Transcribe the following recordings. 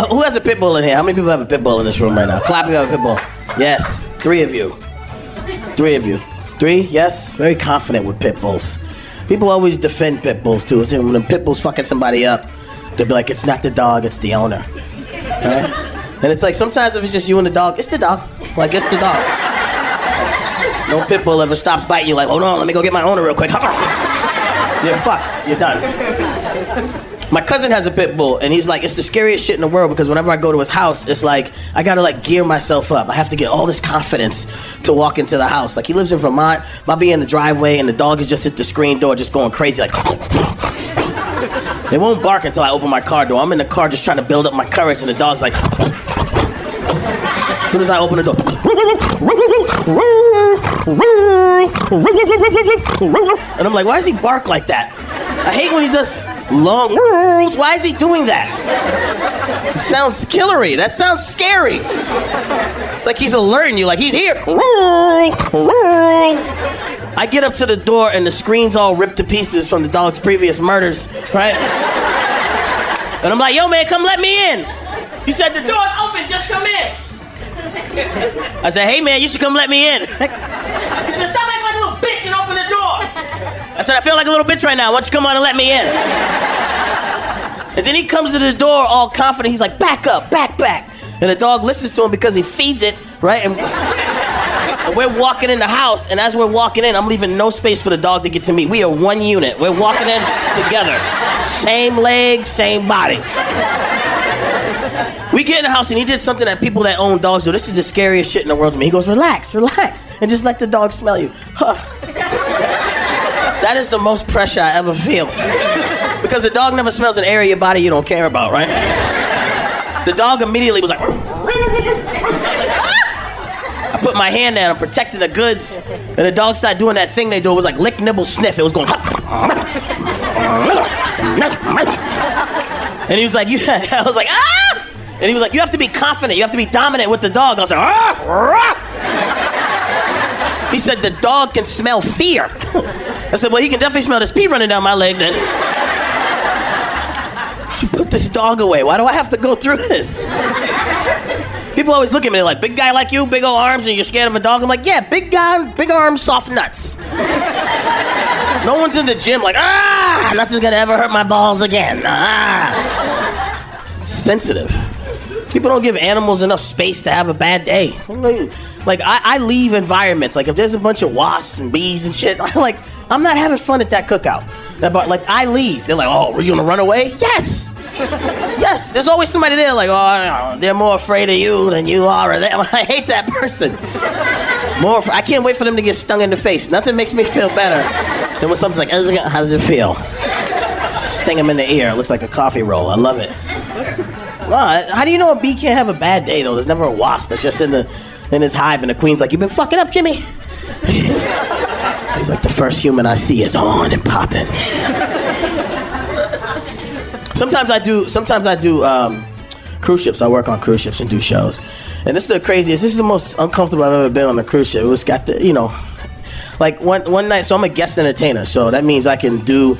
who has a pit bull in here? How many people have a pit bull in this room right now? Clap if you have a pit bull. Yes, 3 of you. 3 of you. 3, yes? Very confident with pit bulls. People always defend pit bulls too. When the pit bull's fucking somebody up, they'll be like, it's not the dog, it's the owner. Right? And it's like, sometimes if it's just you and the dog, it's the dog. Like, it's the dog. No pit bull ever stops biting you like, hold on, let me go get my owner real quick. You're fucked. You're done. My cousin has a pit bull, and he's like, it's the scariest shit in the world because whenever I go to his house, it's like, I gotta like gear myself up. I have to get all this confidence to walk into the house. Like, he lives in Vermont, I'll be in the driveway, and the dog is just at the screen door just going crazy, like, it won't bark until I open my car door. I'm in the car just trying to build up my courage, and the dog's like, as soon as I open the door, and I'm like, why does he bark like that? I hate when he does long whirls. Why is he doing that? It sounds killery. That sounds scary. It's like he's alerting you, like he's here. I get up to the door and the screen's all ripped to pieces from the dog's previous murders, right? And I'm like, yo man, come let me in. He said, the door's open, just come in. I said, hey man, you should come let me in. He said, stop acting like a little bitch and open the door. I said, I feel like a little bitch right now. Why don't you come on and let me in? And then he comes to the door all confident. He's like, back up, back. And the dog listens to him because he feeds it, right? And we're walking in the house, and as we're walking in, I'm leaving no space for the dog to get to me. We are one unit. We're walking in together. Same legs, same body. We get in the house, and he did something that people that own dogs do. This is the scariest shit in the world to me. He goes, relax, and just let the dog smell you. That is the most pressure I ever feel. Because the dog never smells an area of your body you don't care about, right? The dog immediately was like... I put my hand down, I'm protecting the goods, and the dog started doing that thing they do. It was like lick, nibble, sniff. It was going... And he was like, I was like, ah! And he was like, you have to be confident. You have to be dominant with the dog. I was like, ah! He said, the dog can smell fear. I said, well, he can definitely smell the speed running down my leg then. You put this dog away. Why do I have to go through this? People always look at me like, big guy like you, big old arms, and you're scared of a dog? I'm like, yeah, big guy, big arms, soft nuts. No one's in the gym like, nothing's gonna ever hurt my balls again. It's sensitive. People don't give animals enough space to have a bad day. Like, I leave environments. Like, if there's a bunch of wasps and bees and shit, I'm not having fun at that cookout. Like, I leave. They're like, oh, were you gonna run away? Yes! Yes, there's always somebody there like, oh, they're more afraid of you than you are. I hate that person. I can't wait for them to get stung in the face. Nothing makes me feel better than when someone's like, how does it feel? Sting them in the ear. It looks like a coffee roll. I love it. Well, how do you know a bee can't have a bad day, though? There's never a wasp that's just in his hive, and the queen's like, you been fucking up, Jimmy? He's like, the first human I see is on and popping. Sometimes I do cruise ships. I work on cruise ships and do shows. And this is the craziest. This is the most uncomfortable I've ever been on a cruise ship. It was got the, like one night, so I'm a guest entertainer. So that means I can do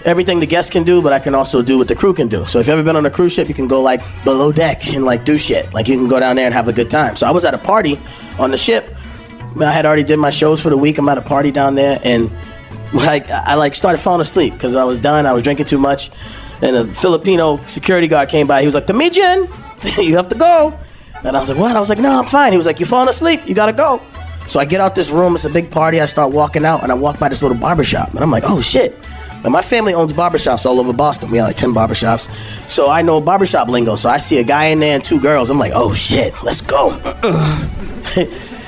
everything the guests can do, but I can also do what the crew can do. So if you've ever been on a cruise ship, you can go like below deck and like do shit. Like you can go down there and have a good time. So I was at a party on the ship. I had already did my shows for the week. I'm at a party down there, and I started falling asleep because I was done. I was drinking too much. And a Filipino security guard came by. He was like, Comedian, you have to go. And I was like, what? I was like, no, I'm fine. He was like, you're falling asleep. You got to go. So I get out this room. It's a big party. I start walking out, and I walk by this little barbershop. And I'm like, oh, shit. And my family owns barbershops all over Boston. We have like 10 barbershops. So I know barbershop lingo. So I see a guy in there and 2 girls. I'm like, oh, shit, let's go.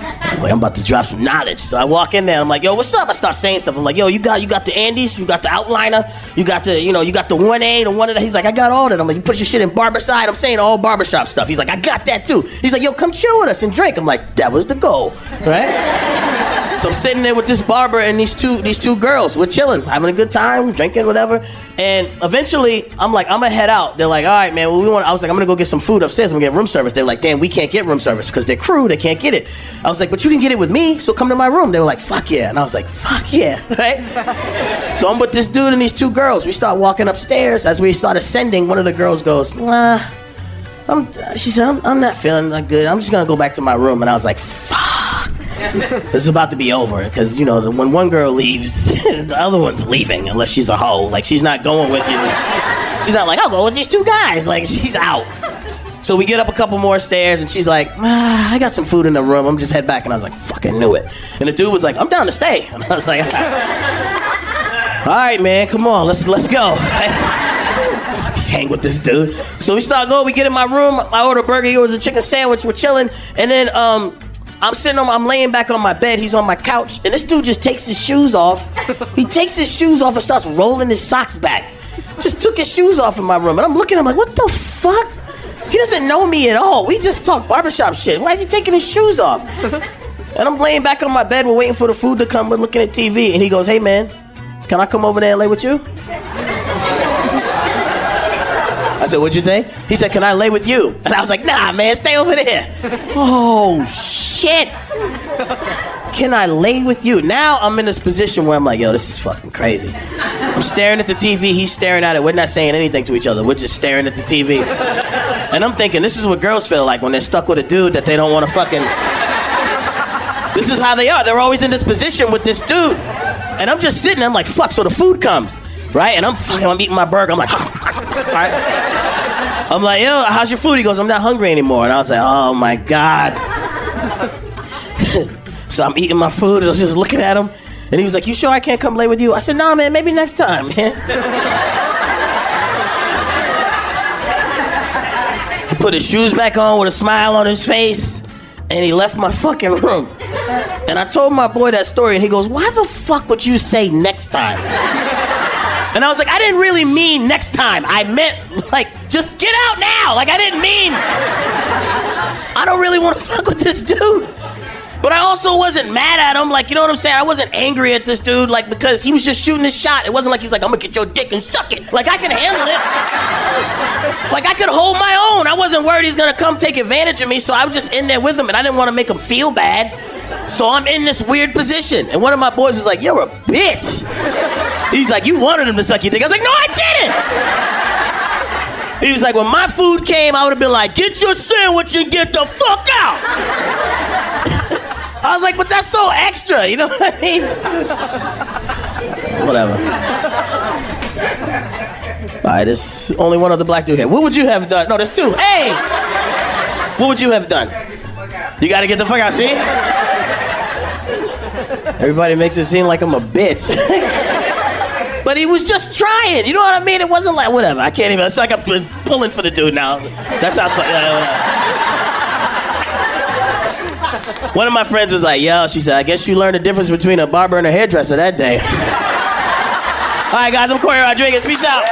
I was like, I'm about to drop some knowledge. So I walk in there, I'm like, yo, what's up? I start saying stuff. I'm like, yo, you got the Andes, you got the outliner, you got the 1A, the one of that. He's like, I got all that. I'm like, you put your shit in Barberside. I'm saying all barbershop stuff. He's like, I got that too. He's like, yo, come chill with us and drink. I'm like, that was the goal, right? So I'm sitting there with this barber and these two girls. We're chilling, having a good time, drinking, whatever. And eventually, I'm like, I'm gonna head out. They're like, all right, man, I was like, I'm gonna go get some food upstairs. I'm gonna get room service. They're like, damn, we can't get room service because they're crew. They can't get it. I was like, but you can get it with me, so come to my room. They were like, fuck yeah. And I was like, fuck yeah, right? So I'm with this dude and these 2 girls. We start walking upstairs. As we start ascending, one of the girls goes, She said, I'm not feeling that good. I'm just gonna go back to my room. And I was like, fuck. This is about to be over. Because, when one girl leaves, the other one's leaving. Unless she's a hoe. Like, she's not going with you. She's not like, I'll go with these two guys. Like, she's out. So we get up a couple more stairs, and she's like, I got some food in the room. I'm just head back. And I was like, fucking knew it. And the dude was like, I'm down to stay. And I was like, all right, man, come on, let's go. Hang with this dude. So we start going, we get in my room, I order a burger, he orders a chicken sandwich, we're chilling, and then I'm laying back on my bed, he's on my couch, and this dude just takes his shoes off. He takes his shoes off and starts rolling his socks back. Just took his shoes off in my room, and I'm looking at him like, what the fuck? He doesn't know me at all. We just talk barbershop shit. Why is he taking his shoes off? And I'm laying back on my bed, we're waiting for the food to come, we're looking at TV, and he goes, hey man, can I come over there and lay with you? I said, what'd you say? He said, can I lay with you? And I was like, nah, man, stay over there. Oh, shit. Can I lay with you? Now I'm in this position where I'm like, yo, this is fucking crazy. I'm staring at the TV, he's staring at it. We're not saying anything to each other. We're just staring at the TV. And I'm thinking, this is what girls feel like when they're stuck with a dude that they don't want to fucking... This is how they are. They're always in this position with this dude. And I'm just sitting there, I'm like, fuck, so the food comes, right? And I'm eating my burger, I'm like, right? I'm like, yo, how's your food? He goes, I'm not hungry anymore. And I was like, oh my God. So I'm eating my food, and I was just looking at him, and he was like, you sure I can't come lay with you? I said, nah, man, maybe next time, man. He put his shoes back on with a smile on his face, and he left my fucking room. And I told my boy that story, and he goes, why the fuck would you say next time? And I was like, I didn't really mean next time. I meant, like, just get out now. Like, I didn't mean, I don't really want to fuck with this dude. But I also wasn't mad at him. Like, you know what I'm saying? I wasn't angry at this dude, like, because he was just shooting his shot. It wasn't like he's like, I'm gonna get your dick and suck it. Like, I can handle it. Like, I could hold my own. I wasn't worried he's gonna come take advantage of me, so I was just in there with him, and I didn't want to make him feel bad. So I'm in this weird position, and one of my boys was like, you're a bitch. He's like, you wanted him to suck your dick. I was like, no, I didn't. He was like, when my food came, I would have been like, get your sandwich and get the fuck out. I was like, but that's so extra, you know what I mean? Whatever. All right, there's only one other black dude here. What would you have done? No, there's two. Hey! What would you have done? You gotta get the fuck out, see? Everybody makes it seem like I'm a bitch. But he was just trying, you know what I mean? It wasn't like, whatever, I can't even, it's like I'm pulling for the dude now. That sounds funny. One of my friends was like, yo, she said, I guess you learned the difference between a barber and a hairdresser that day. All right, guys, I'm Corey Rodriguez. Peace out.